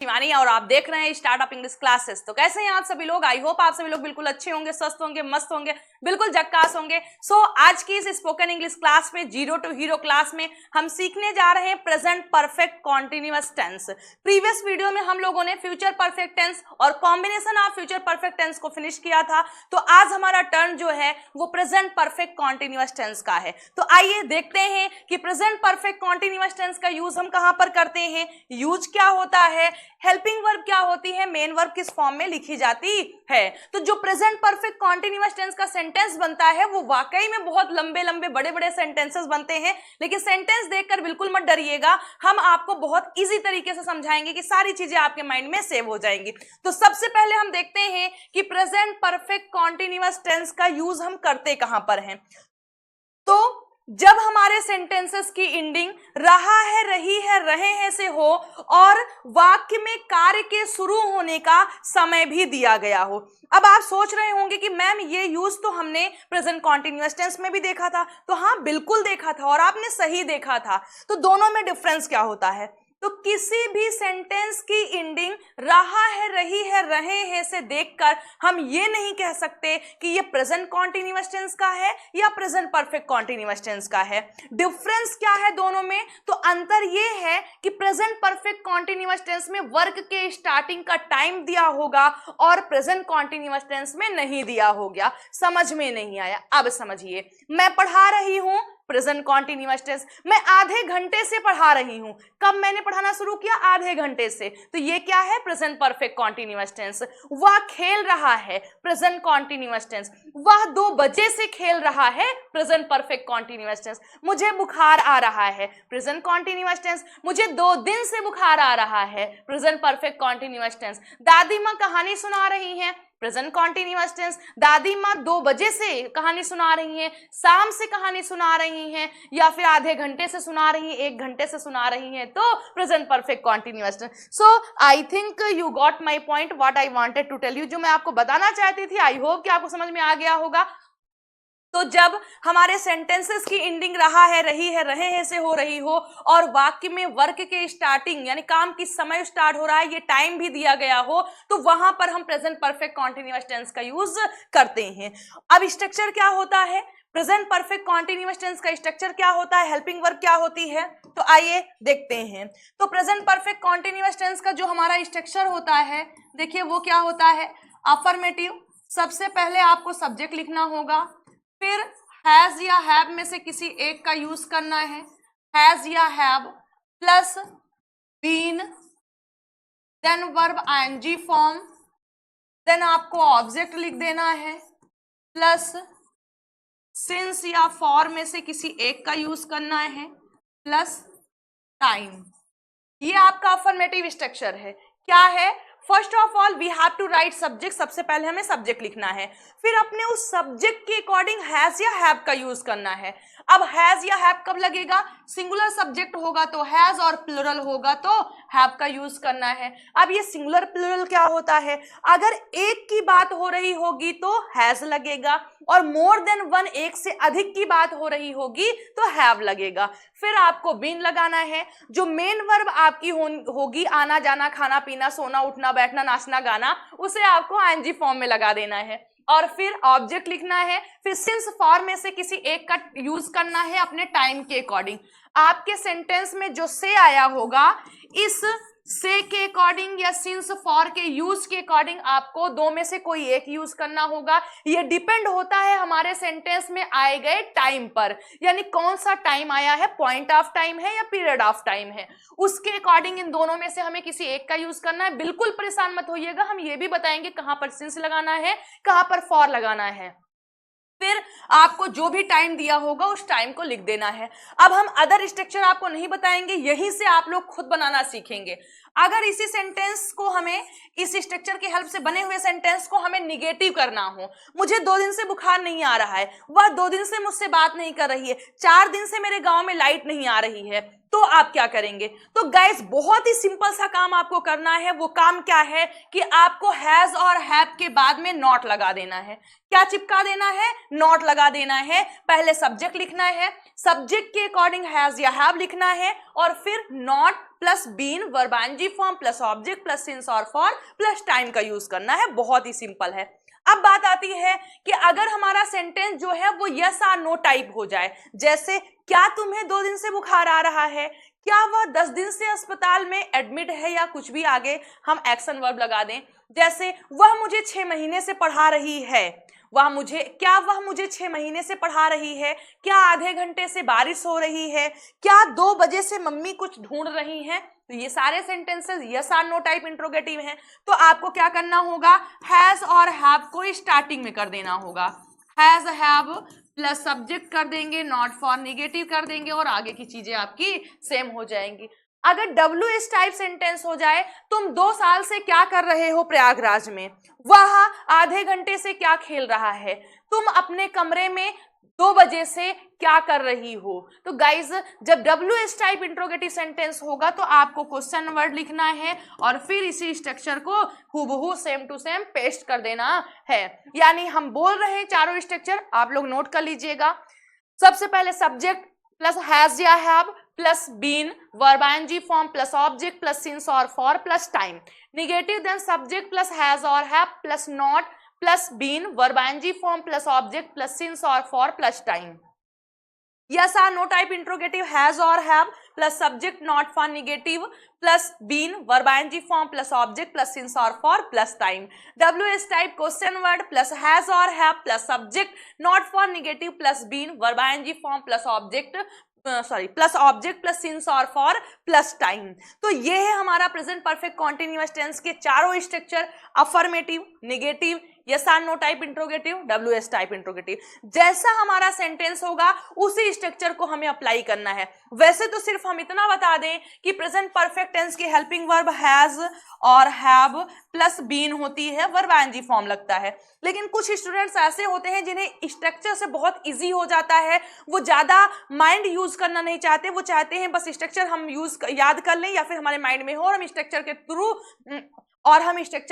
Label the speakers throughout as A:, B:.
A: शिवानी और आप देख रहे हैं स्टार्टअप इंग्लिश क्लासेस। तो कैसे हैं आप सभी लोग? आई होप आप सभी लोग बिल्कुल अच्छे होंगे, स्वस्थ होंगे, मस्त होंगे, बिल्कुल झक्कास होंगे। आज की इस स्पोकन इंग्लिश क्लास में, जीरो टू हीरो क्लास में हम सीखने जा रहे हैं present perfect continuous tense. Previous video में हम लोगों ने फ्यूचर परफेक्ट टेंस और combination of future perfect tense को फिनिश किया था। तो आज हमारा टर्न जो है वो प्रेजेंट परफेक्ट कॉन्टिन्यूअस टेंस का है। तो आइए देखते हैं कि प्रेजेंट परफेक्ट कॉन्टिन्यूअस टेंस का यूज हम कहां पर करते हैं, यूज क्या होता है, हेल्पिंग वर्ब क्या होती है, मेन वर्ब किस फॉर्म में लिखी जाती है। तो जो प्रेजेंट परफेक्ट कॉन्टिन्यूअस टेंस का सेंटेंस बनता है वो वाकई में बहुत लंबे लंबे बड़े बड़े सेंटेंसेस बनते हैं, लेकिन सेंटेंस देखकर बिल्कुल मत डरिएगा, हम आपको बहुत इजी तरीके से समझाएंगे कि सारी चीजें आपके माइंड में सेव हो जाएंगी। तो सबसे पहले हम देखते हैं कि प्रेजेंट परफेक्ट कॉन्टिन्यूअस टेंस का यूज हम करते कहां पर हैं। तो जब हमारे सेंटेंसेस की एंडिंग रहा है, रही है, रहे हैं से हो और वाक्य में कार्य के शुरू होने का समय भी दिया गया हो। अब आप सोच रहे होंगे कि मैम ये यूज तो हमने प्रेजेंट कॉन्टिन्यूअस टेंस में भी देखा था। तो हाँ, बिल्कुल देखा था और आपने सही देखा था। तो दोनों में डिफरेंस क्या होता है? तो किसी भी सेंटेंस की एंडिंग रहा है, रही है, रहे हैं से देखकर हम ये नहीं कह सकते कि ये प्रेजेंट कॉन्टिन्यूअस टेंस का है या प्रेजेंट परफेक्ट कॉन्टिन्यूअस टेंस का है। डिफरेंस क्या है दोनों में? तो अंतर ये है कि प्रेजेंट परफेक्ट कॉन्टिन्यूअस टेंस में वर्क के स्टार्टिंग का टाइम दिया होगा और प्रेजेंट कॉन्टिन्यूअस टेंस में नहीं दिया होगा। समझ में नहीं आया? अब समझिए, मैं पढ़ा रही हूं प्रेजेंट कॉन्टिन्यूअस टेंस, मैं आधे घंटे से पढ़ा रही हूं। कब मैंने पढ़ाना शुरू किया? आधे घंटे से। तो ये क्या है? Present perfect continuous tense. वह खेल रहा है, प्रेजेंट कॉन्टिन्यूअस टेंस। वह 2 बजे से खेल रहा है, प्रेजेंट परफेक्ट कॉन्टिन्यूअस टेंस। मुझे बुखार आ रहा है, प्रेजेंट कॉन्टिन्यूअस टेंस। मुझे 2 दिन से बुखार आ रहा है, प्रेजेंट परफेक्ट कॉन्टिन्यूअस टेंस। दादी माँ कहानी सुना रही हैं, प्रेजेंट कॉन्टिन्यूअस टेंस। दादी माँ 2 बजे से कहानी सुना रही हैं, शाम से कहानी सुना रही हैं, या फिर आधे घंटे से सुना रही हैं, 1 घंटे से सुना रही हैं, तो present perfect continuous tense. So I think you got my point, what I wanted to tell you. जो मैं आपको बताना चाहती थी, आई होप कि आपको समझ में आ गया होगा। तो जब हमारे सेंटेंसेस की एंडिंग रहा है, रही है, रहे हैं से हो रही हो और वाक्य में वर्क के स्टार्टिंग यानी काम किस समय स्टार्ट हो रहा है ये टाइम भी दिया गया हो, तो वहां पर हम प्रेजेंट परफेक्ट कॉन्टिन्यूअस टेंस का यूज करते हैं। अब स्ट्रक्चर क्या होता है? प्रेजेंट परफेक्ट कॉन्टिन्यूअस टेंस का स्ट्रक्चर क्या होता है, हेल्पिंग वर्ब क्या होती है? तो आइए देखते हैं। तो प्रेजेंट परफेक्ट कॉन्टिन्यूअस टेंस का जो हमारा स्ट्रक्चर होता है, देखिए वो क्या होता है। अफर्मेटिव, सबसे पहले आपको सब्जेक्ट लिखना होगा, फिर हैज या हैव में से किसी एक का यूज करना है, हैज या have plus been, then verb ING form, then आपको ऑब्जेक्ट लिख देना है, प्लस सिंस या फॉर में से किसी एक का यूज करना है, प्लस टाइम। ये आपका अफर्मेटिव स्ट्रक्चर है। क्या है? First of all we have to write subject, सबसे पहले हमें सब्जेक्ट लिखना है, फिर अपने उस सब्जेक्ट के अकॉर्डिंग हैज या हैव का यूज करना है। अब हैज या हैव कब लगेगा? सिंगुलर सब्जेक्ट होगा तो हैज और प्लुरल होगा तो हैव का यूज करना है। अब ये सिंगुलर प्लुरल क्या होता है? अगर एक की बात हो रही होगी तो हैज लगेगा और मोर देन 1 एक से अधिक की बात हो रही होगी तो हैव लगेगा। फिर आपको बीन लगाना है। जो मेन वर्ब आपकी होगी, आना जाना, खाना पीना, सोना उठना, बैठना, नाचना, गाना, उसे आपको आईएनजी फॉर्म में लगा देना है और फिर ऑब्जेक्ट लिखना है। फिर सिंस फॉर में से किसी एक का यूज करना है अपने टाइम के अकॉर्डिंग। आपके सेंटेंस में जो से आया होगा, इस से के अकॉर्डिंग या सिंस फॉर के यूज के अकॉर्डिंग आपको 2 में से कोई एक यूज करना होगा। ये डिपेंड होता है हमारे सेंटेंस में आए गए टाइम पर, यानी कौन सा टाइम आया है, पॉइंट ऑफ टाइम है या पीरियड ऑफ टाइम है, उसके अकॉर्डिंग इन दोनों में से हमें किसी एक का यूज करना है। बिल्कुल परेशान मत होइएगा, हम ये भी बताएंगे कहां पर सिंस लगाना है, कहां पर फॉर लगाना है। फिर आपको जो भी टाइम दिया होगा उस टाइम को लिख देना है। अब हम अदर स्ट्रक्चर आपको नहीं बताएंगे, यहीं से आप लोग खुद बनाना सीखेंगे। अगर इसी सेंटेंस को हमें, इस स्ट्रक्चर की हेल्प से बने हुए सेंटेंस को हमें निगेटिव करना हो, मुझे 2 दिन से बुखार नहीं आ रहा है, वह 2 दिन से मुझसे बात नहीं कर रही है, 4 दिन से मेरे गांव में लाइट नहीं आ रही है, तो आप क्या करेंगे? तो गाइस बहुत ही सिंपल सा काम आपको करना है। वो काम क्या है कि आपको हैज और हैव के बाद में नॉट लगा देना है। क्या चिपका देना है? नॉट लगा देना है। पहले सब्जेक्ट लिखना है, सब्जेक्ट के अकॉर्डिंग हैज या हैव लिखना है और फिर not plus been verb ING form plus object plus since और फॉर प्लस टाइम का यूज करना है। बहुत ही सिंपल है। अब बात आती है कि अगर हमारा सेंटेंस जो है वो यस और नो टाइप हो जाए, जैसे क्या तुम्हें 2 दिन से बुखार आ रहा है, क्या वह 10 दिन से अस्पताल में एडमिट है, या कुछ भी आगे हम एक्शन वर्ब लगा दें, जैसे वह मुझे 6 महीने से पढ़ा रही है, वह मुझे 6 महीने से पढ़ा रही है, क्या आधे घंटे से बारिश हो रही है, क्या 2 बजे से मम्मी कुछ ढूंढ रही हैं। तो ये सारे सेंटेंसेस यस और नो टाइप इंट्रोगेटिव हैं। तो आपको क्या करना होगा, हैज और हैव को स्टार्टिंग में कर देना होगा। हैज हैव प्लस सब्जेक्ट कर देंगे, नॉट फॉर निगेटिव कर देंगे, और आगे की चीजें आपकी सेम हो जाएंगी। अगर WS टाइप सेंटेंस हो जाए, तुम 2 साल से क्या कर रहे हो प्रयागराज में, वह आधे घंटे से क्या खेल रहा है, तुम अपने कमरे में 2 बजे से क्या कर रही हो। तो गाइज जब WS टाइप इंट्रोगेटिव सेंटेंस होगा तो आपको क्वेश्चन वर्ड लिखना है और फिर इसी स्ट्रक्चर को हूबहू सेम टू सेम पेस्ट कर देना है। यानी हम बोल रहे हैं चारों स्ट्रक्चर, आप लोग नोट कर लीजिएगा। सबसे पहले सब्जेक्ट प्लस हैज या have plus been verb ING form plus object plus since और for plus time. Negative then subject plus has और have plus not plus been verb ING form plus object plus since और for plus time. Yes और no type interrogative has और have plus subject not for negative plus been verb ING form plus object plus since और for plus time. WS type question word plus has और have plus subject not for negative plus been verb ING form plus object plus object plus since और for plus time. तो ये है हमारा present perfect continuous tense के चारों structure, affirmative, negative, yes और no type interrogative, WS type interrogative. जैसा हमारा सेंटेंस होगा उसी स्ट्रक्चर को हमें अप्लाई करना है। वैसे तो सिर्फ हम इतना बता दें कि प्रेजेंट परफेक्ट टेंस की हेल्पिंग वर्ब हैज और हैव प्लस बीन होती है, वर्ब आईएनजी फॉर्म लगता है। लेकिन कुछ स्टूडेंट्स ऐसे होते हैं जिन्हें स्ट्रक्चर से बहुत इजी हो जाता है, वो ज्यादा माइंड यूज करना नहीं चाहते, वो चाहते हैं बस स्ट्रक्चर हम याद कर लें या फिर हमारे माइंड में हो और हम स्ट्रक्चर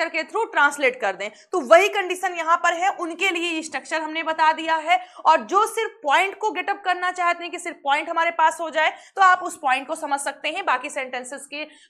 A: के थ्रू ट्रांसलेट कर दें। तो वही कंडीशन यहाँ पर है, उनके लिए ये स्ट्रक्चर हमने बता दिया है। और जो सिर्फ पॉइंट को गेटअप करना चाहते हैं कि सिर्फ पॉइंट हमारे पास हो जाए, तो आप उस पॉइंट को समझ सकते हैं, बाकी सेंटेंसेस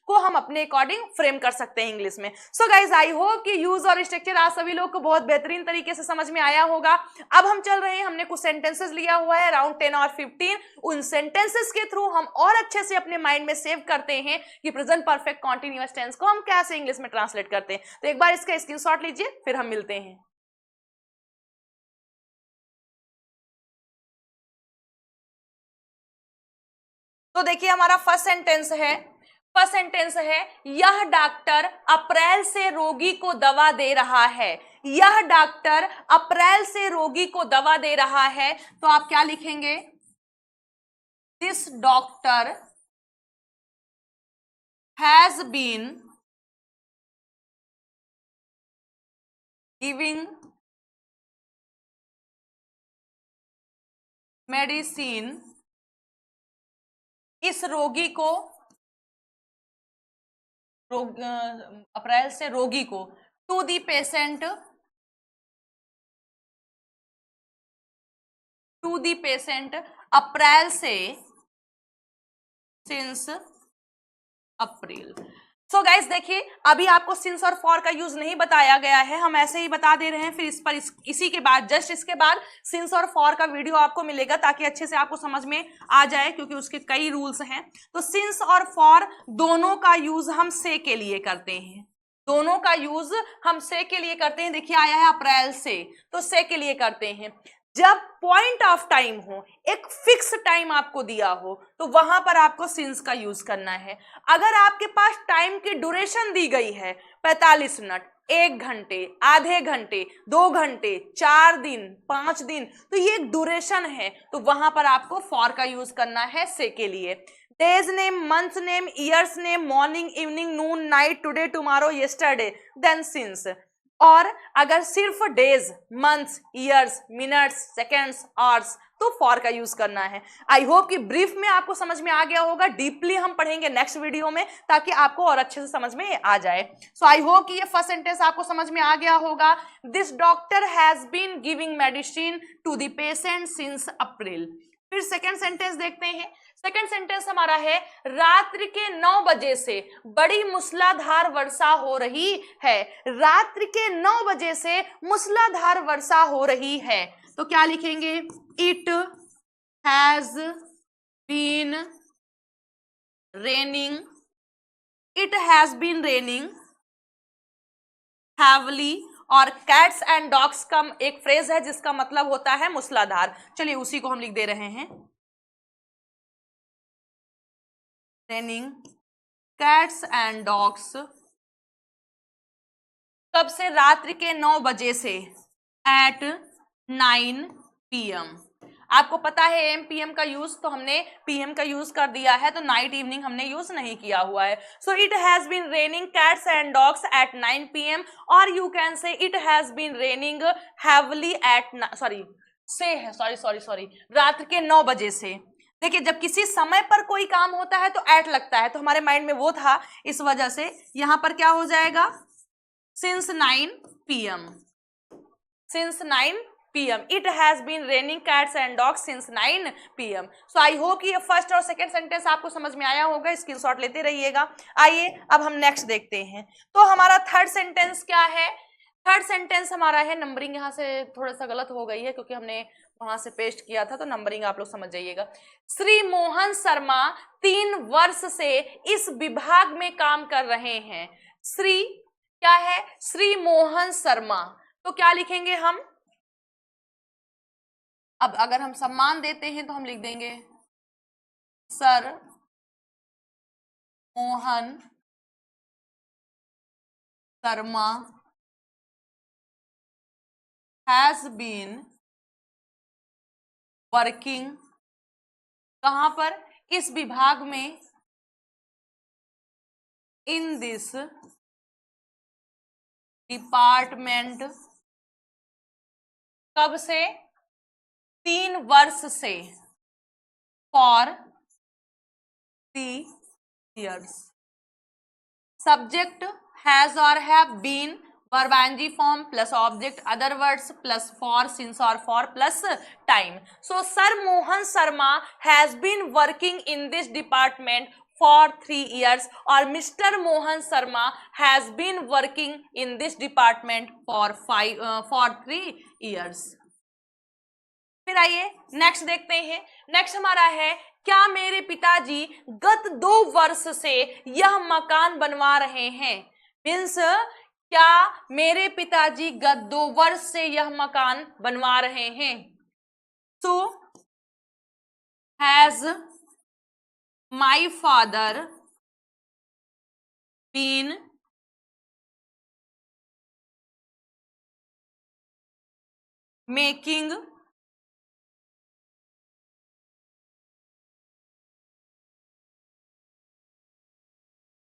A: को हम अपने अकॉर्डिंग फ्रेम कर सकते हैं इंग्लिश में। सो गाइज आई होप कि यूज और स्ट्रक्चर आज सभी लोग को बहुत बेहतरीन तरीके से समझ में आया होगा। अब हम चल रहे हैं, हमने कुछ सेंटेंसेस लिया हुआ है अराउंड 10 और 15, उन सेंटेंसेस के थ्रू हम और अच्छे से अपने माइंड में सेव करते हैं कि प्रेजेंट परफेक्ट कॉन्टिन्यूअस टेंस को हम कैसे इंग्लिश में ट्रांसलेट करते हैं। तो एक बार इसका स्क्रीनशॉट लीजिए, फिर हम मिलते हैं। तो देखिए हमारा फर्स्ट सेंटेंस है यह डॉक्टर अप्रैल से रोगी को दवा दे रहा है। यह डॉक्टर अप्रैल से रोगी को दवा दे रहा है। तो आप क्या लिखेंगे, this doctor has been giving medicine, इस रोगी को अप्रैल से रोगी को, टू दी पेशेंट अप्रैल से, सिंस अप्रैल। सो गाइस देखिए अभी आपको सिंस और फॉर का यूज नहीं बताया गया है, हम ऐसे ही बता दे रहे हैं। फिर इसी के बाद जस्ट इसके बाद सिंस और फॉर का वीडियो आपको मिलेगा ताकि अच्छे से आपको समझ में आ जाए, क्योंकि उसके कई रूल्स हैं। तो सिंस और फॉर दोनों का यूज हम से के लिए करते हैं, दोनों का यूज हम से के लिए करते हैं। देखिए आया है अप्रैल से, तो से के लिए करते हैं। जब पॉइंट ऑफ टाइम हो, एक फिक्स टाइम आपको दिया हो, तो वहां पर आपको सिंस का यूज करना है। अगर आपके पास टाइम की ड्यूरेशन दी गई है 45 मिनट, 1 घंटे, आधे घंटे, 2 घंटे, 4 दिन, 5 दिन, तो ये एक ड्यूरेशन है, तो वहां पर आपको फॉर का यूज करना है से के लिए। Days name, months name, years name, morning, evening, noon, night, today, tomorrow, yesterday, then since. और अगर सिर्फ days, months, years, minutes, seconds, hours, तो फॉर का यूज करना है। आई होप कि ब्रीफ में आपको समझ में आ गया होगा। डीपली हम पढ़ेंगे नेक्स्ट वीडियो में ताकि आपको और अच्छे से समझ में आ जाए। सो आई होप कि ये फर्स्ट सेंटेंस आपको समझ में आ गया होगा। This doctor has been giving medicine to the patient since April. फिर सेकेंड सेंटेंस देखते हैं। सेकंड सेंटेंस हमारा है रात्रि के 9 बजे से बड़ी मूसलाधार वर्षा हो रही है। रात्रि के 9 बजे से मूसलाधार वर्षा हो रही है, तो क्या लिखेंगे? It has been raining, it has been raining heavily, और कैट्स एंड डॉग्स का एक फ्रेज है जिसका मतलब होता है मूसलाधार। चलिए उसी को हम लिख दे रहे हैं, रेनिंग कैट्स एंड डॉग्स। कब से? रात्रि के 9 बजे से, एट 9 PM। आपको पता है एम PM का यूज, तो हमने PM का यूज कर दिया है, तो नाइट इवनिंग हमने यूज नहीं किया हुआ है। So it has been raining cats and dogs at 9 PM, और you can say it has been raining heavily at sorry रात्रि के 9 बजे से। देखिए जब किसी समय पर कोई काम होता है तो एट लगता है, तो हमारे माइंड में वो था, इस वजह से यहां पर क्या हो जाएगा? Since 9 PM, since 9 PM it has been raining cats and dogs since 9 PM। so I hope कि ये फर्स्ट और सेकंड सेंटेंस आपको समझ में आया होगा, स्क्रीनशॉट लेते रहिएगा। आइए अब हम नेक्स्ट देखते हैं। तो हमारा थर्ड सेंटेंस क्या है? थर्ड सेंटेंस हमारा है, नंबरिंग यहाँ से थोड़ा सा गलत हो गई है क्योंकि हमने वहां से पेस्ट किया था, तो नंबरिंग आप लोग समझ जाइएगा। श्री मोहन शर्मा 3 वर्ष से इस विभाग में काम कर रहे हैं। श्री क्या है? श्री मोहन शर्मा, तो क्या लिखेंगे हम? अब अगर हम सम्मान देते हैं तो हम लिख देंगे sir Mohan Sharma has been working, कहां पर? इस विभाग में, इन दिस डिपार्टमेंट। कब से? 3 वर्ष से, फॉर 3 years। सब्जेक्ट हैज और have been, verb ING form plus object other words plus for, since और for plus time. So sir Mohan Sharma has been working in this department for 3 years, और mister Mohan Sharma has been working in this department for 3 years। फिर आइए next देखते हैं। Next हमारा है, क्या मेरे पिताजी गत 2 वर्ष से यह मकान बनवा रहे हैं? मीन्स क्या मेरे पिताजी गत 2 वर्ष से यह मकान बनवा रहे हैं? So has my father been making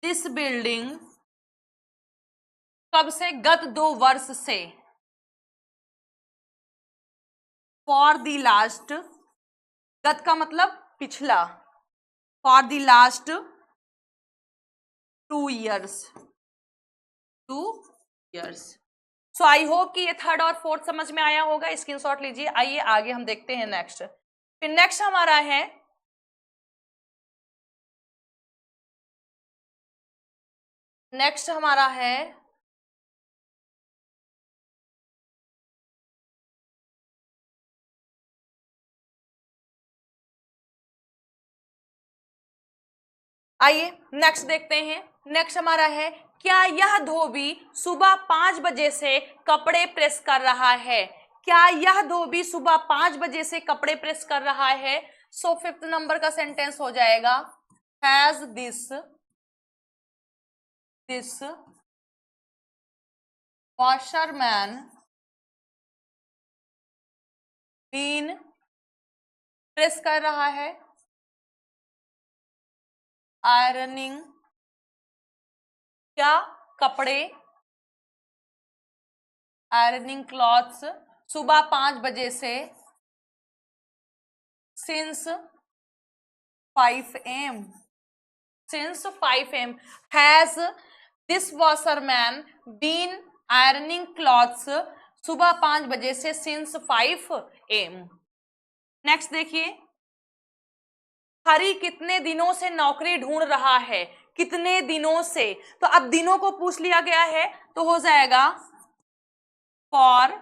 A: this building? कब से? गत 2 वर्ष से, for the last, गत का मतलब पिछला, for the last 2 years, 2 years। So I hope कि ये थर्ड और फोर्थ समझ में आया होगा, स्क्रीनशॉट लीजिए। आइए आगे हम देखते हैं नेक्स्ट। फिर नेक्स्ट हमारा है, नेक्स्ट हमारा है आइए नेक्स्ट देखते हैं। नेक्स्ट हमारा है, क्या यह धोबी सुबह 5 बजे से कपड़े प्रेस कर रहा है? क्या यह धोबी सुबह 5 बजे से कपड़े प्रेस कर रहा है? सो 5th नंबर का सेंटेंस हो जाएगा, has this washerman been, press कर रहा है, आयरनिंग, क्या? कपड़े, आयरनिंग क्लॉथ्स, सुबह 5 बजे से, since 5 AM, since 5 AM। Has this washerman been ironing clothes, सुबह 5 बजे से, सिंस 5 AM। नेक्स्ट देखिए, हरी कितने दिनों से नौकरी ढूंढ रहा है, कितने दिनों से, तो अब दिनों को पूछ लिया गया है तो हो जाएगा for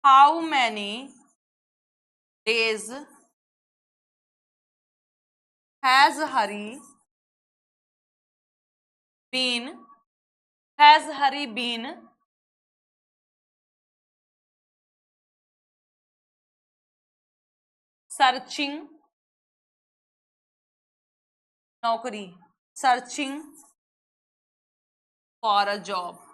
A: how many days has Hari been searching नौकरी, सर्चिंग फॉर अ जॉब।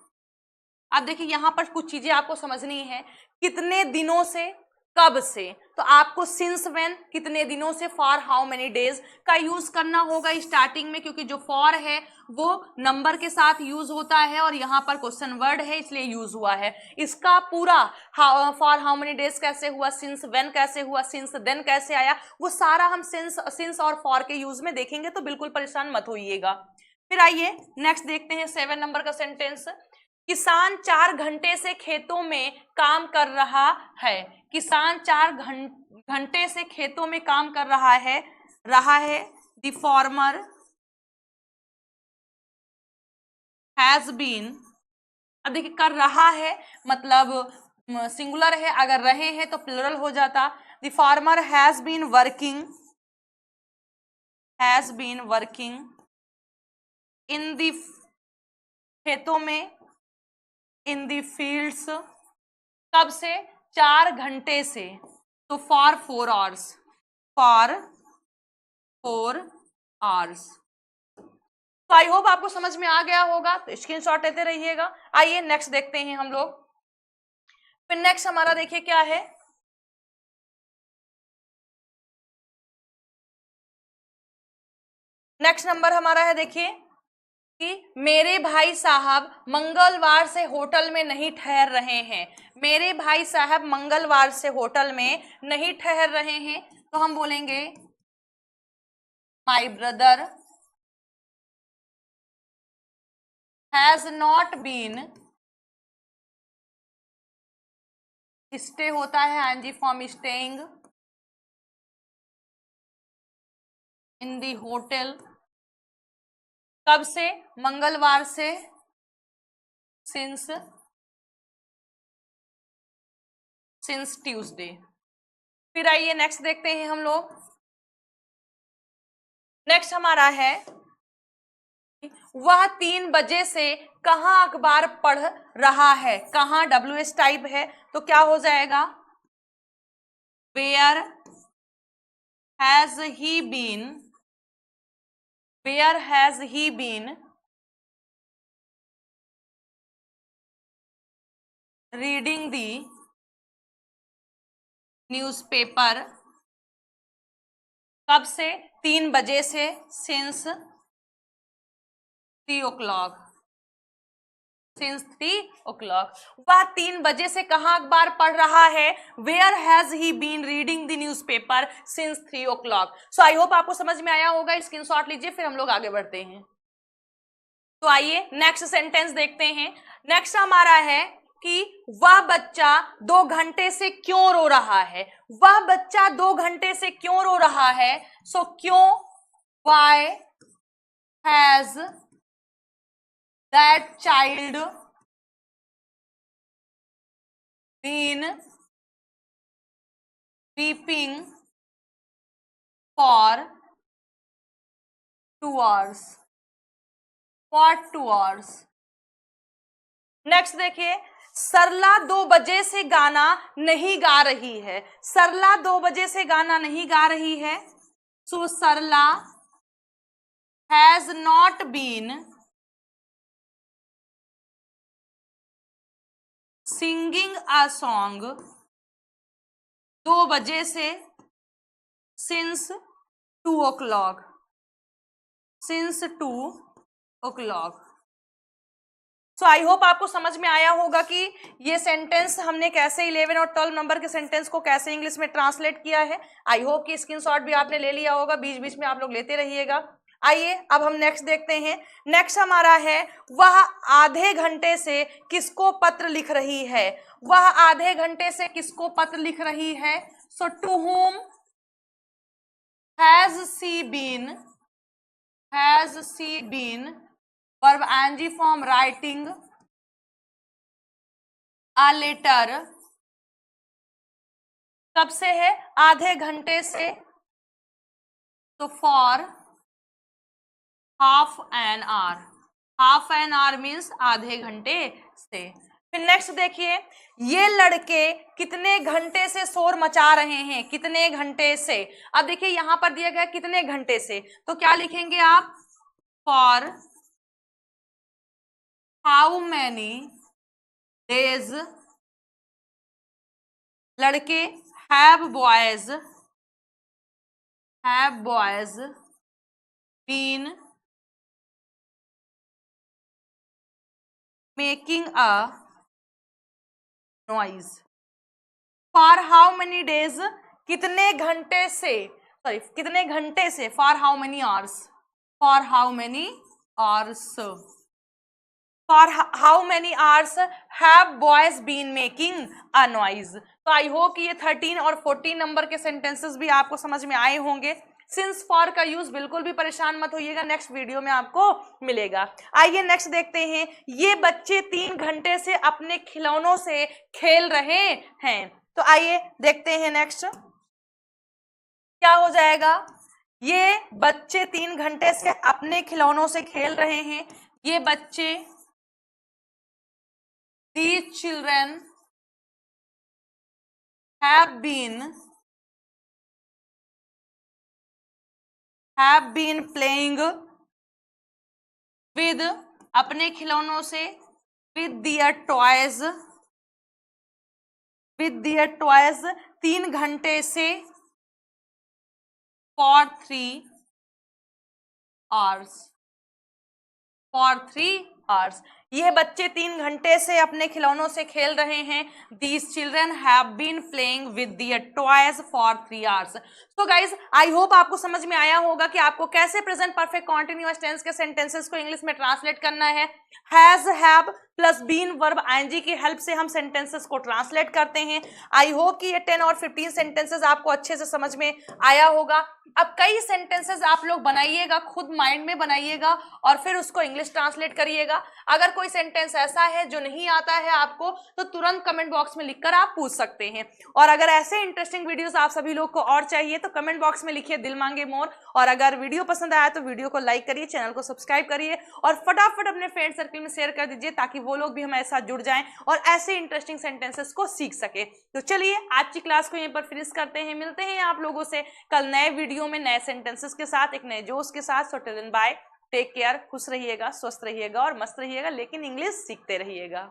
A: अब देखिए यहां पर कुछ चीजें आपको समझनी है, कितने दिनों से, कब से, तो आपको सिंस व्हेन, कितने दिनों से, फॉर हाउ मेनी डेज का यूज करना होगा स्टार्टिंग में, क्योंकि जो फॉर है वो नंबर के साथ यूज होता है और यहाँ पर क्वेश्चन वर्ड है इसलिए यूज हुआ है। इसका पूरा फॉर हाउ मेनी डेज कैसे हुआ, सिंस व्हेन कैसे हुआ, सिंस देन कैसे आया, वो सारा हम सिंस और फॉर के यूज में देखेंगे, तो बिल्कुल परेशान मत होइएगा। फिर आइए नेक्स्ट देखते हैं 7 नंबर का सेंटेंस। किसान 4 घंटे से खेतों में काम कर रहा है। किसान 4 घंटे से खेतों में काम कर रहा है द फार्मर हैज बीन, अब देखिए कर रहा है मतलब सिंगुलर है, अगर रहे हैं तो प्लुरल हो जाता। The farmer has been working in the खेतों में, इन द फील्ड्स, कब से, 4 घंटे से, तो फॉर 4 आवर्स, तो आई होप आपको समझ में आ गया होगा, तो स्क्रीनशॉट लेते रहिएगा। आइए नेक्स्ट देखते हैं हम लोग। फिर नेक्स्ट हमारा देखिए क्या है, नेक्स्ट नंबर हमारा है देखिए कि मेरे भाई साहब मंगलवार से होटल में नहीं ठहर रहे हैं। मेरे भाई साहब मंगलवार से होटल में नहीं ठहर रहे हैं, तो हम बोलेंगे my brother has not been, stay होता है ING form staying in the hotel, कब से, मंगलवार से, सिंस ट्यूसडे। फिर आइए नेक्स्ट देखते हैं हम लोग। नेक्स्ट हमारा है वह 3 बजे से कहां अखबार पढ़ रहा है। कहां WH टाइप है तो क्या हो जाएगा, where has he been reading the newspaper, कब से, 3 बजे से, सिंस 3 o'clock। वह 3 बजे से कहां अखबार पढ़ रहा है, where has he been reading the newspaper since 3 o'clock। So I hope आपको समझ में आया होगा, स्क्रीनशॉट लीजिए, फिर हम लोग आगे बढ़ते हैं। तो आइए नेक्स्ट सेंटेंस देखते हैं। नेक्स्ट हमारा है कि वह बच्चा 2 घंटे से क्यों रो रहा है। वह बच्चा 2 घंटे से क्यों रो रहा है, सो क्यों, why has that child been weeping for 2 hours, for 2 hours। Next देखिए, सरला 2 बजे से गाना नहीं गा रही है। सरला 2 बजे से गाना नहीं गा रही है, so Sarla has not been singing a song 2 बजे से, since 2 o'clock, so I hope आपको समझ में आया होगा कि ये सेंटेंस हमने कैसे 11 और 12 नंबर के सेंटेंस को कैसे इंग्लिश में ट्रांसलेट किया है। आई होप कि स्क्रीनशॉट भी आपने ले लिया होगा, बीच बीच में आप लोग लेते रहिएगा। आइए अब हम नेक्स्ट देखते हैं। नेक्स्ट हमारा है वह आधे घंटे से किसको पत्र लिख रही है। वह आधे घंटे से किसको पत्र लिख रही है, so to home has she been verb ing form writing a letter, कब से है, आधे घंटे से, तो for half an hour, half an hour means आधे घंटे से। फिर नेक्स्ट देखिए, ये लड़के कितने घंटे से शोर मचा रहे हैं, कितने घंटे से। अब देखिए यहां पर दिया गया कितने घंटे से, तो क्या लिखेंगे आप, फॉर हाउ मैनी डेज लड़के have boys been making a noise. For how many days, कितने घंटे से, सॉरी कितने घंटे से, for how many hours, for how many hours, for how many hours have boys been making a noise. तो I hope कि ये 13 और 14 नंबर के सेंटेंसेस भी आपको समझ में आए होंगे। सिंस फॉर का यूज बिल्कुल भी परेशान मत होइएगा, नेक्स्ट वीडियो में आपको मिलेगा। आइए नेक्स्ट देखते हैं, ये बच्चे 3 घंटे से अपने खिलौनों से खेल रहे हैं। तो आइए देखते हैं नेक्स्ट क्या हो जाएगा। ये बच्चे 3 घंटे से अपने खिलौनों से खेल रहे हैं, ये बच्चे, these children have been playing with, अपने खिलौनों से, with their toys 3 घंटे से, for 3 hours। ये बच्चे 3 घंटे से अपने खिलौनों से खेल रहे हैं। These children have been playing with their toys for 3 hours। तो गाइज आई होप आपको समझ में आया होगा कि आपको कैसे प्रेजेंट परफेक्ट कॉन्टिन्यूअस टेंस के सेंटेंसेस को इंग्लिश में ट्रांसलेट करना है। Has, have plus been verb ING की हेल्प से हम सेंटेंसेस को ट्रांसलेट करते हैं। आई होप कि ये 10 और 15 सेंटेंसेस आपको अच्छे से समझ में आया होगा। अब कई सेंटेंसेस आप लोग बनाइएगा, खुद माइंड में बनाइएगा और फिर उसको इंग्लिश ट्रांसलेट करिएगा। अगर कोई सेंटेंस ऐसा है जो नहीं आता है आपको, तो तुरंत कमेंट बॉक्स में लिखकर आप पूछ सकते हैं। और अगर ऐसे इंटरेस्टिंग वीडियोस आप सभी लोग को और चाहिए तो कमेंट बॉक्स में लिखिए दिल मांगे मोर। और अगर वीडियो पसंद आया तो वीडियो को लाइक करिए, चैनल को सब्सक्राइब करिए और फटाफट अपने फ्रेंड सर्कल में शेयर कर दीजिए ताकि वो लोग भी हमारे साथ जुड़ जाएं और ऐसे इंटरेस्टिंग सेंटेंसेस को सीख सके। तो चलिए आज की क्लास को यहीं पर फिनिश करते हैं, मिलते हैं आप लोगों से कल नए वीडियो में नए सेंटेंसेस के साथ, एक नए जोश के साथ। So till then bye, take care, खुश रहिएगा, स्वस्थ रहिएगा और मस्त रहिएगा, लेकिन इंग्लिश सीखते रहिएगा।